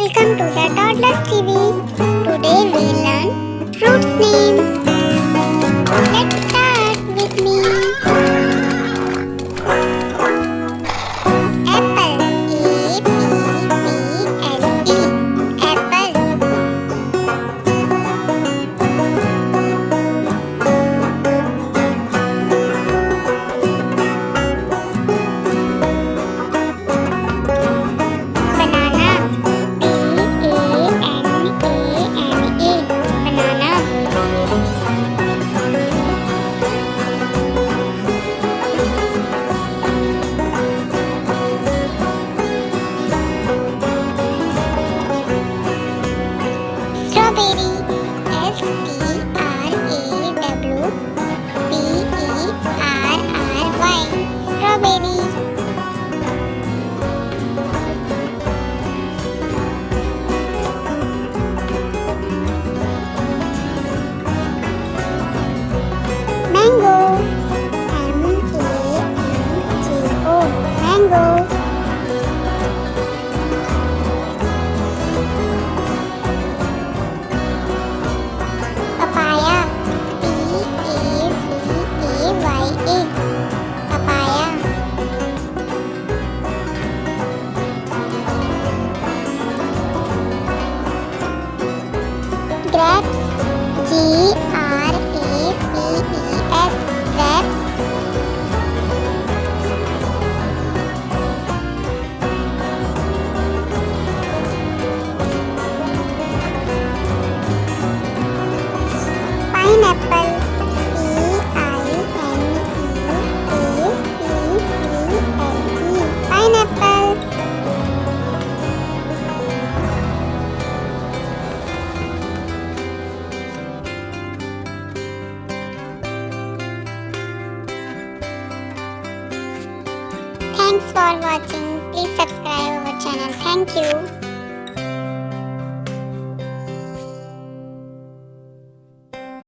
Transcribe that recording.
welcome to the Toddlers TV. Today we learn fruits name. Let's start with me. Apple, A-P-P-L-E, apple. Strawberry, S-T-R-A-W-B-E-R-R-Y, strawberry. Mango, M-A-N-G-O, mango. Papaya, P-A-P-A-Y-A, papaya. Grapes, G-R-A-P-E-S, grapes. Pineapple, P-I-N-E-A-P-P-E-L-E, pineapple. Thanks for watching. Please subscribe our channel. Thank you.